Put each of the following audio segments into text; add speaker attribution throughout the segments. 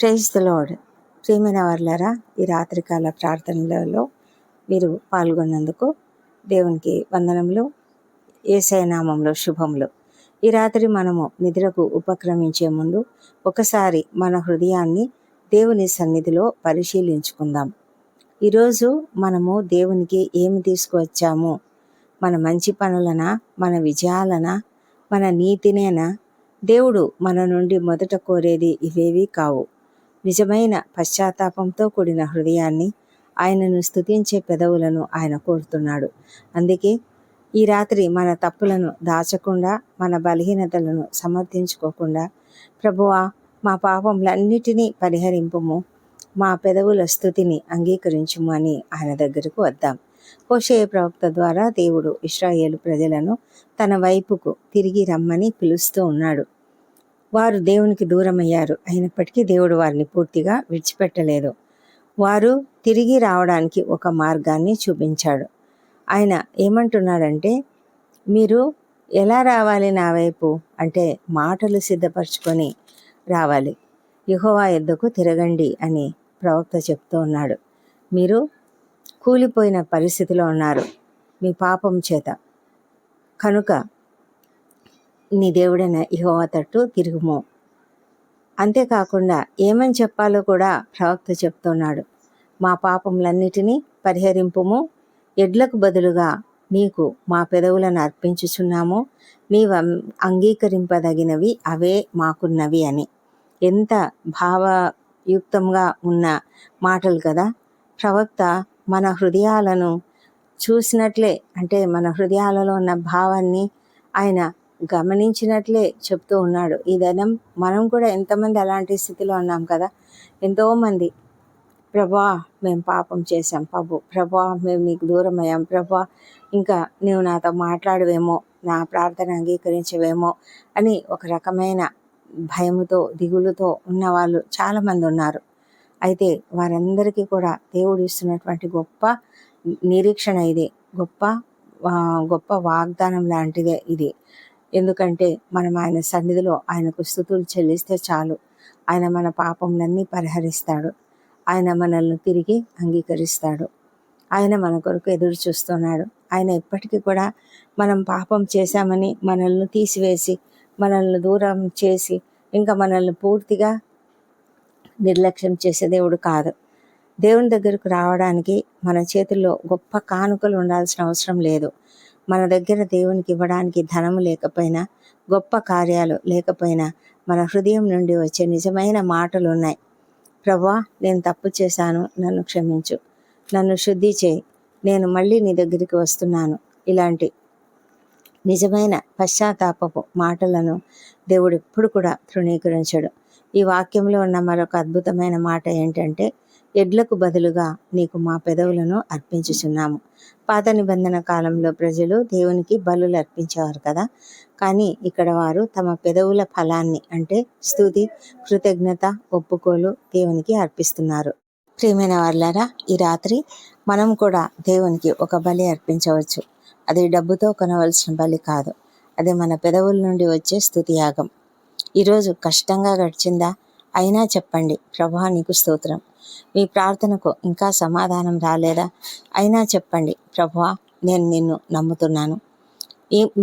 Speaker 1: Praise the lord. ప్రియమైన వారలారా, ఈ రాత్రికాల ప్రార్థనలలో మీరు పాల్గొన్నందుకు దేవునికి వందనములు. యేసయ్య నామములో శుభములు. ఈ రాత్రి మనము నిద్రకు ఉపక్రమించే ముందు ఒకసారి మన హృదయాన్ని దేవుని సన్నిధిలో పరిశీలించుకుందాం. ఈరోజు మనము దేవునికి ఏమి తీసుకువచ్చాము? మన మంచి పనులనా, మన విజయాలనా, మన నీతినేనా? దేవుడు మన నుండి మొదట కోరేది ఇవేవీ కావు. నిజమైన పశ్చాత్తాపంతో కూడిన హృదయాన్ని, ఆయనను స్తుతించే పెదవులను ఆయన కోరుతున్నాడు. అందుకే ఈ రాత్రి మన తప్పులను దాచకుండా, మన బలహీనతలను సమర్థించుకోకుండా, ప్రభువా మా పాపములన్నిటినీ పరిహరింపుము, మా పెదవుల స్తుతిని అంగీకరించుము అని ఆయన దగ్గరకు వద్దాం. హోషేయ ప్రవక్త ద్వారా దేవుడు ఇశ్రాయేలు ప్రజలను తన వైపుకు తిరిగి రమ్మని పిలుస్తూ ఉన్నాడు. వారు దేవునికి దూరమయ్యారు, అయినప్పటికీ దేవుడు వారిని పూర్తిగా విడిచిపెట్టలేదు. వారు తిరిగి రావడానికి ఒక మార్గాన్ని చూపించాడు. ఆయన ఏమంటున్నాడంటే, మీరు ఎలా రావాలి నా వైపు అంటే మాటలు సిద్ధపరచుకొని రావాలి. యెహోవా యొద్దకు తిరగండి అని ప్రవక్త చెప్తూ ఉన్నాడు. మీరు కూలిపోయిన పరిస్థితిలో ఉన్నారు మీ పాపం చేత, కనుక నీ దేవుడైన యెహోవా తట్టు తిరుగుము. అంతేకాకుండా ఏమని చెప్పాలో కూడా ప్రవక్త చెప్తున్నాడు. మా పాపములన్నిటినీ పరిహరింపుము, ఎడ్లకు బదులుగా నీకు మా పెదవులను అర్పించుచున్నాము, నీవు అంగీకరింపదగినవి అవే మాకున్నవి అని. ఎంత భావయుక్తంగా ఉన్న మాటలు కదా. ప్రవక్త మన హృదయాలను చూసినట్లే, అంటే మన హృదయాలలో ఉన్న భావాన్ని ఆయన గమనించినట్లే చెప్తూ ఉన్నాడు. ఈ దినం మనం కూడా ఎంతమంది అలాంటి స్థితిలో ఉన్నాం కదా. ఎంతోమంది, ప్రభా మేము పాపం చేశాం, ప్రభా మేము నీకు దూరం అయ్యాం, ప్రభా ఇంకా నువ్వు నాతో మాట్లాడవేమో, నా ప్రార్థన అంగీకరించవేమో అని ఒక రకమైన భయముతో, దిగులుతో ఉన్న వాళ్ళు చాలామంది ఉన్నారు. అయితే వారందరికీ కూడా దేవుడు ఇస్తున్నటువంటి గొప్ప నిరీక్షణ ఇది, గొప్ప వాగ్దానం లాంటిదే ఇది. ఎందుకంటే మనం ఆయన సన్నిధిలో ఆయనకు స్తుతులు చెల్లిస్తే చాలు, ఆయన మన పాపములన్నీ పరిహరిస్తాడు, ఆయన మనల్ని తిరిగి అంగీకరిస్తాడు. ఆయన మన కొరకు ఎదురు చూస్తున్నాడు. ఆయన ఎప్పటికీ కూడా మనం పాపం చేశామని మనల్ని తీసివేసి, మనల్ని దూరం చేసి, ఇంకా మనల్ని పూర్తిగా నిర్లక్ష్యం చేసే దేవుడు కాదు. దేవుని దగ్గరకు రావడానికి మన చేతుల్లో గొప్ప కానుకలు ఉండాల్సిన అవసరం లేదు. మన దగ్గర దేవునికి ఇవ్వడానికి ధనము లేకపోయినా, గొప్ప కార్యాలు లేకపోయినా, మన హృదయం నుండి వచ్చే నిజమైన మాటలు ఉన్నాయి. ప్రభువా నేను తప్పు చేశాను, నన్ను క్షమించు, నన్ను శుద్ధి చేయి, నేను మళ్ళీ నీ దగ్గరికి వస్తున్నాను. ఇలాంటి నిజమైన పశ్చాత్తాపపు మాటలను దేవుడు ఎప్పుడు కూడా తృణీకరించడు. ఈ వాక్యంలో ఉన్న మరొక అద్భుతమైన మాట ఏంటంటే, ఎడ్లకు బదులుగా నీకు మా పెదవులను అర్పించుచున్నాము. పాత నిబంధన కాలంలో ప్రజలు దేవునికి బలులు అర్పించేవారు కదా. కానీ ఇక్కడ వారు తమ పెదవుల ఫలాన్ని, అంటే స్తుతి, కృతజ్ఞత, ఒప్పుకోలు దేవునికి అర్పిస్తున్నారు. ప్రియమైన వారలారా, ఈ రాత్రి మనం కూడా దేవునికి ఒక బలి అర్పించవచ్చు. అది డబ్బుతో కొనవలసిన బలి కాదు, అది మన పెదవుల నుండి వచ్చే స్తుతి యాగం. ఈరోజు కష్టంగా గడిచిందా? అయినా చెప్పండి, ప్రభువా నీకు స్తోత్రం. మీ ప్రార్థనకు ఇంకా సమాధానం రాలేదా? అయినా చెప్పండి, ప్రభువా నేను నిన్ను నమ్ముతున్నాను.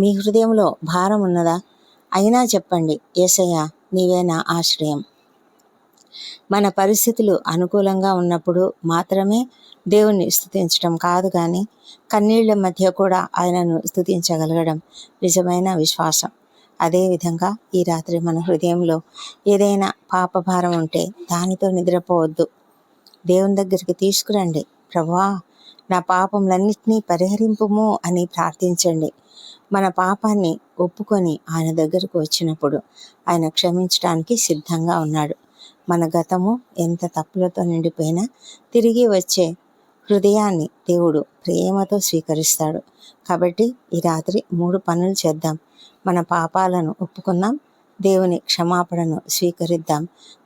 Speaker 1: మీ హృదయంలో భారం ఉన్నదా? అయినా చెప్పండి, యేసయ్యా నీవే నా ఆశ్రయం. మన పరిస్థితులు అనుకూలంగా ఉన్నప్పుడు మాత్రమే దేవుణ్ణి స్తుతించడం కాదు, కానీ కన్నీళ్ల మధ్య కూడా ఆయనను స్తుతించగలగడం నిజమైన విశ్వాసం. అదేవిధంగా ఈ రాత్రి మన హృదయంలో ఏదైనా పాపభారం ఉంటే దానితో నిద్రపోవద్దు. దేవుని దగ్గరికి తీసుకురండి. ప్రభువా నా పాపములన్నిటినీ పరిహరింపుము అని ప్రార్థించండి. మన పాపాన్ని ఒప్పుకొని ఆయన దగ్గరకు వచ్చినప్పుడు ఆయన క్షమించడానికి సిద్ధంగా ఉన్నాడు. మన గతము ఎంత తప్పులతో నిండిపోయినా తిరిగి వచ్చే హృదయాన్ని దేవుడు ప్రేమతో స్వీకరిస్తాడు. కాబట్టి ఈ రాత్రి 3 పనులు చేద్దాం. మన పాపాలను ఒప్పుకుందాం, దేవుని క్షమాపణను స్వీకరిద్దాం,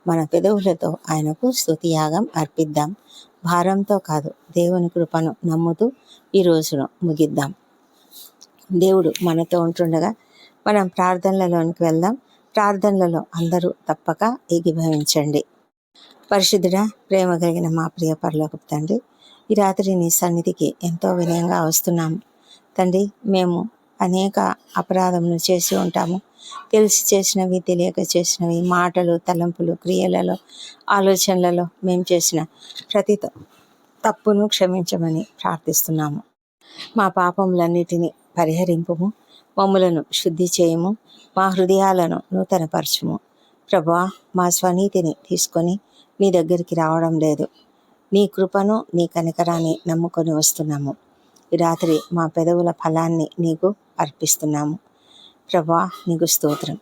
Speaker 1: మన పెదవులతో ఆయనకు స్తుతియాగం అర్పిద్దాం. భారంతో కాదు, దేవుని కృపను నమ్ముతూ ఈ రోజును ముగిద్దాం. దేవుడు మనతో ఉంటుండగా మనం ప్రార్థనలలోనికి వెళ్దాం. ప్రార్థనలలో అందరూ తప్పక ఏకీభవించండి. పరిశుద్ధుడా, ప్రేమ కలిగిన మా ప్రియ పరలోకపు తండ్రి, ఈ రాత్రి నీ సన్నిధికి ఎంతో వినయంగా వస్తున్నాము తండ్రి. మేము అనేక అపరాధములు చేసి ఉంటాము. తెలిసి చేసినవి, తెలియక చేసినవి, మాటలు, తలంపులు, క్రియలలో, ఆలోచనలలో మేము చేసిన ప్రతి తప్పును క్షమించమని ప్రార్థిస్తున్నాము. మా పాపములన్నిటినీ పరిహరింపుము, మమ్ములను శుద్ధి చేయము, మా హృదయాలను నూతనపరచుము. ప్రభువా, మా స్వనీతిని తీసుకొని నీ దగ్గరికి రావడం లేదు. నీ కృపను, నీ కనికరాన్ని నమ్ముకొని వస్తున్నాము. ఈ రాత్రి మా పెదవుల ఫలాన్ని నీకు అర్పిస్తున్నాము. ప్రభువా, నీకు స్తోత్రం.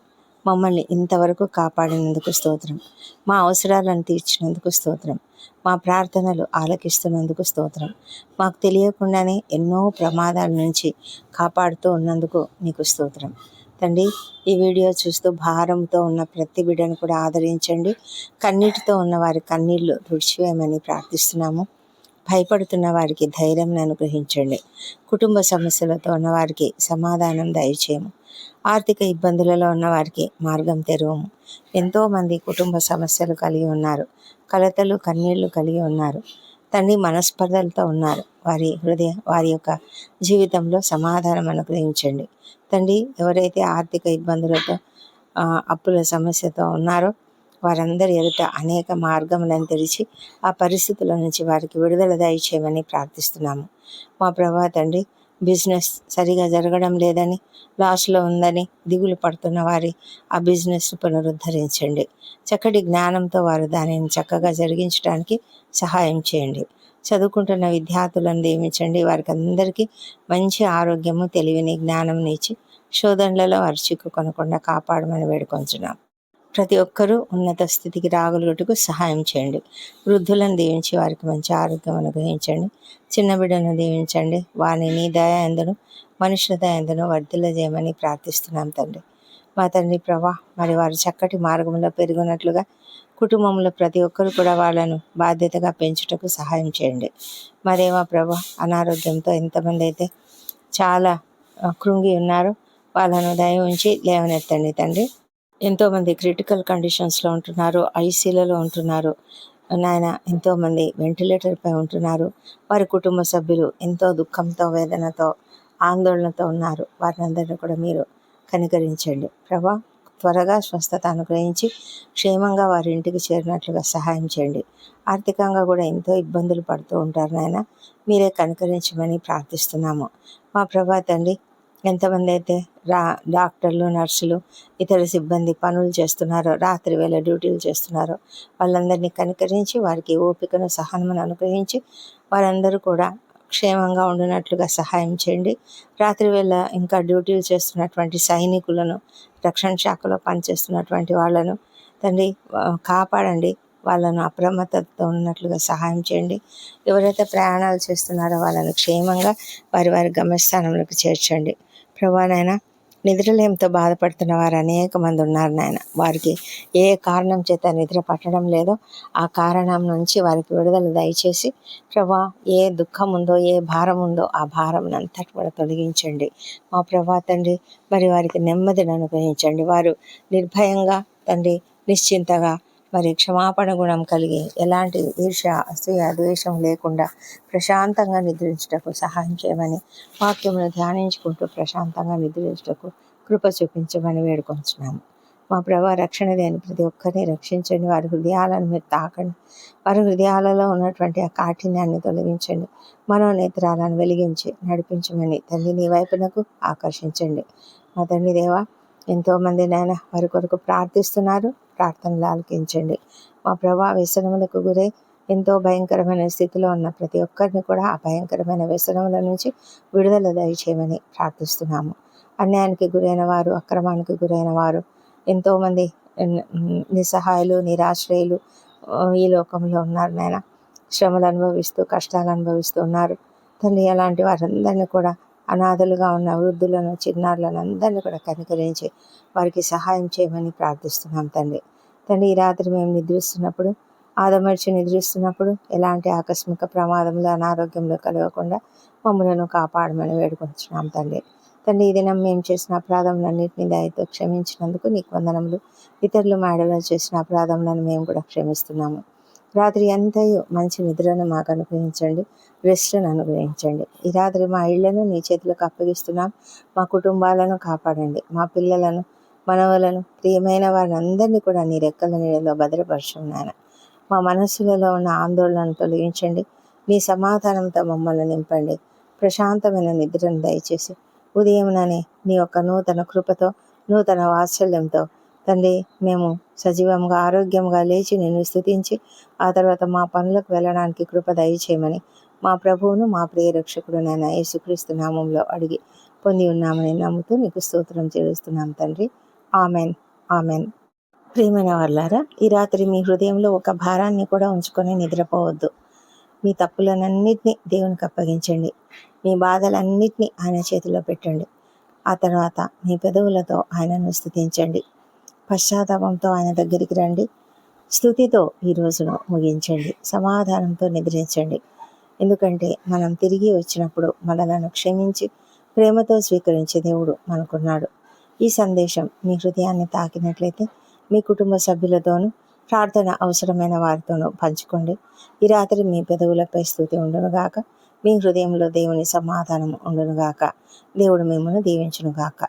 Speaker 1: మమ్మల్ని ఇంతవరకు కాపాడినందుకు స్తోత్రం. మా అవసరాలను తీర్చినందుకు స్తోత్రం. మా ప్రార్థనలు ఆలకిస్తున్నందుకు స్తోత్రం. మాకు తెలియకుండానే ఎన్నో ప్రమాదాల నుంచి కాపాడుతూ ఉన్నందుకు నీకు స్తోత్రం. తండ్రి, ఈ వీడియో చూస్తూ భారంతో ఉన్న ప్రతి బిడ్డను కూడా ఆదరించండి. కన్నీటితో ఉన్న వారి కన్నీళ్లు తుడిచివేయమని ప్రార్థిస్తున్నాము. భయపడుతున్న వారికి ధైర్యం అనుగ్రహించండి. కుటుంబ సమస్యలతో ఉన్న వారికి సమాధానం దయచేయము. ఆర్థిక ఇబ్బందులలో ఉన్న వారికి మార్గం తెరవము. ఎంతోమంది కుటుంబ సమస్యలు కలిగి ఉన్నారు. కలతలు, కన్నీళ్లు కలిగి ఉన్నారు. తండ్రి, మనస్పర్ధలతో ఉన్నారు. వారి యొక్క జీవితంలో సమాధానం అనుగ్రహించండి. తండ్రి, ఎవరైతే ఆర్థిక ఇబ్బందులతో అప్పుల సమస్యతో ఉన్నారో వారందరి ఎదుట అనేక మార్గములను తెరిచి ఆ పరిస్థితుల నుంచి వారికి విడుదల దయచేయమని ప్రార్థిస్తున్నాము. మా ప్రభా తండ్రి, బిజినెస్ సరిగా జరగడం లేదని, లాస్లో ఉందని దిగులు పడుతున్న వారి ఆ బిజినెస్ పునరుద్ధరించండి. చక్కటి జ్ఞానంతో వారు దానిని చక్కగా జరిగించడానికి సహాయం చేయండి. చదువుకుంటున్న విద్యార్థులను దీవించండి. వారికి అందరికీ మంచి ఆరోగ్యము, తెలివిని, జ్ఞానం ఇచ్చి శోధనలలో వారు చిక్కుకొనకుండా కాపాడమని వేడుకొంచున్నాం. ప్రతి ఒక్కరూ ఉన్నత స్థితికి రాగలుగుటకు సహాయం చేయండి. వృద్ధులను దీవించి వారికి మంచి ఆరోగ్యం అనుగ్రహించండి. చిన్న బిడ్డను దీవించండి. వారిని నీ దయ ఎందును, మనుషుల దయ ఎందును వర్ధిల్ల చేయమని ప్రార్థిస్తున్నాం తండ్రి. మా తండ్రి ప్రభా, మరి వారు చక్కటి మార్గంలో పెరిగినట్లుగా కుటుంబంలో ప్రతి ఒక్కరు కూడా వాళ్ళను బాధ్యతగా పెంచుటకు సహాయం చేయండి. మరేమో ప్రభా, అనారోగ్యంతో ఎంతమంది అయితే చాలా కృంగి ఉన్నారో వాళ్ళను దయ ఉంచి లేవనెత్తండి తండ్రి. ఎంతోమంది క్రిటికల్ కండిషన్స్లో ఉంటున్నారు, ఐసీలలో ఉంటున్నారు నాయన. ఎంతోమంది వెంటిలేటర్పై ఉంటున్నారు. వారి కుటుంబ సభ్యులు ఎంతో దుఃఖంతో, వేదనతో, ఆందోళనతో ఉన్నారు. వారిని కూడా మీరు కనికరించండి ప్రభా. త్వరగా స్వస్థత అనుగ్రహించి క్షేమంగా వారి ఇంటికి చేరినట్లుగా సహాయం చేయండి. ఆర్థికంగా కూడా ఎంతో ఇబ్బందులు పడుతూ ఉంటారు నాయన. మీరే కనికరించమని ప్రార్థిస్తున్నాము. మా ప్రభా తండ్రి, ఎంతమంది అయితే డాక్టర్లు, నర్సులు, ఇతర సిబ్బంది పనులు చేస్తున్నారో, రాత్రి వేళ డ్యూటీలు చేస్తున్నారో వాళ్ళందరినీ కనికరించి వారికి ఓపికను, సహనమును అనుగ్రహించి వారందరూ కూడా క్షేమంగా ఉండినట్లుగా సహాయం చేయండి. రాత్రి వేళ ఇంకా డ్యూటీలు చేస్తున్నటువంటి సైనికులను, రక్షణ శాఖలో పనిచేస్తున్నటువంటి వాళ్ళను తండ్రి కాపాడండి. వాళ్ళను అప్రమత్తతో ఉన్నట్లుగా సహాయం చేయండి. ఎవరైతే ప్రయాణాలు చేస్తున్నారో వాళ్ళను క్షేమంగా వారి గమ్యస్థానంలోకి చేర్చండి ప్రభా. నాయన, నిద్రలేమితో బాధపడుతున్న వారు అనేక మంది ఉన్నారు నాయన. వారికి ఏ కారణం చేత నిద్ర పట్టడం లేదో ఆ కారణం నుంచి వారికి విడుదల దయచేసి ప్రభా, ఏ దుఃఖం ఉందో, ఏ భారం ఉందో ఆ భారం అంతటి కూడా తొలగించండి మా ప్రభా తండ్రి. మరి వారికి నెమ్మదిని అనుగ్రహించండి. వారు నిర్భయంగా తండ్రి, నిశ్చింతగా, మరి క్షమాపణ గుణం కలిగి ఎలాంటి ఈర్ష్య, అసూయ, ద్వేషం లేకుండా ప్రశాంతంగా నిద్రించుటకు సహాయం చేయమని, వాక్యమును ధ్యానించుకుంటూ ప్రశాంతంగా నిద్రించుటకు కృప చూపించమని వేడుకొంచున్నాము. మా ప్రభా, రక్షణ లేని ప్రతి ఒక్కరిని రక్షించండి. వారి హృదయాలను మీరు తాకండి. వారి హృదయాలలో ఉన్నటువంటి ఆ కాఠిన్యాన్ని తొలగించండి. మనోనేత్రాలను వెలిగించి నడిపించమని తండ్రి నీ వైపునకు ఆకర్షించండి. మా తండ్రి దేవా, ఎంతోమంది నాయన వారి కొరకు ప్రార్థిస్తున్నారు. ప్రార్థనలు ఆలకించండి. మా ప్రభా, వ్యసనములకు గురై ఎంతో భయంకరమైన స్థితిలో ఉన్న ప్రతి ఒక్కరిని కూడా ఆ భయంకరమైన వ్యసనముల నుంచి విడుదల దయచేయమని ప్రార్థిస్తున్నాము. అన్యాయానికి గురైన వారు, అక్రమానికి గురైన వారు, ఎంతోమంది నిస్సహాయులు, నిరాశ్రయులు ఈ లోకంలో ఉన్నారు నాయన. శ్రమలు అనుభవిస్తూ, కష్టాలు అనుభవిస్తూ ఉన్నారు తండ్రి. అలాంటి వారందరినీ కూడా, అనాథలుగా ఉన్న వృద్ధులను, చిన్నారులను అందరినీ కూడా కనికరించి వారికి సహాయం చేయమని ప్రార్థిస్తున్నాం తండ్రి. తండ్రి, ఈ రాత్రి మేము నిద్రిస్తున్నప్పుడు, ఆదమర్చి నిద్రిస్తున్నప్పుడు ఎలాంటి ఆకస్మిక ప్రమాదంలో, అనారోగ్యంలో కలగకుండా మమ్మలను కాపాడమని వేడుకొంచున్నాం తండ్రి. తండ్రి, ఈ దినం మేము చేసిన అపరాధములన్నింటినీ దయతో క్షమించినందుకు నీకు వందనములు. ఇతరులు మేడలో చేసిన అపరాధములను మేము కూడా క్షమిస్తున్నాము. రాత్రి అంతయు మంచి నిద్రను మాకు అనుగ్రహించండి, రెస్ట్ను అనుగ్రహించండి. ఈ రాత్రి మా ఇళ్లను నీ చేతులకు అప్పగిస్తున్నాం. మా కుటుంబాలను కాపాడండి. మా పిల్లలను, మనవలను, ప్రియమైన వారిని అందరినీ కూడా నీ రెక్కల నీడలో భద్రపరచండి నాయన. మా మనస్సులలో ఉన్న ఆందోళనను తొలగించండి. మీ సమాధానంతో మమ్మల్ని నింపండి. ప్రశాంతమైన నిద్రను దయచేసి ఉదయంలోనే నీ యొక్క నూతన కృపతో, నూతన వాత్సల్యంతో తండ్రి మేము సజీవంగా, ఆరోగ్యంగా లేచి నిన్ను స్తుతించి ఆ తర్వాత మా పనులకు వెళ్ళడానికి కృప దయచేయమని మా ప్రభువును, మా ప్రియ రక్షకుడు నాయన యేసుక్రీస్తు నామంలో అడిగి పొంది ఉన్నామని నమ్ముతూ నీకు స్తోత్రం చెల్లిస్తున్నాం తండ్రి. Amen, amen. ప్రియమైన వాళ్ళారా, ఈ రాత్రి మీ హృదయంలో ఒక భారాన్ని కూడా ఉంచుకొని నిద్రపోవద్దు. మీ తప్పులనన్నిటినీ దేవునికి అప్పగించండి. మీ బాధలన్నిటినీ ఆయన చేతిలో పెట్టండి. ఆ తర్వాత మీ పెదవులతో ఆయనను స్తుతించండి. పశ్చాత్తాపంతో ఆయన దగ్గరికి రండి. స్తుతితో ఈ రోజును ముగించండి. సమాధానంతో నిద్రించండి. ఎందుకంటే మనం తిరిగి వచ్చినప్పుడు మనలను క్షమించి ప్రేమతో స్వీకరించే దేవుడు మనకున్నాడు. ఈ సందేశం మీ హృదయాన్ని తాకినట్లయితే మీ కుటుంబ సభ్యులతోనూ, ప్రార్థన అవసరమైన వారితోనూ పంచుకోండి. ఈ రాత్రి మీ పెదవులపై స్తుతి ఉండునుగాక. మీ హృదయంలో దేవుని సమాధానం ఉండునుగాక. దేవుడు మిమ్మల్ని దీవించునుగాక.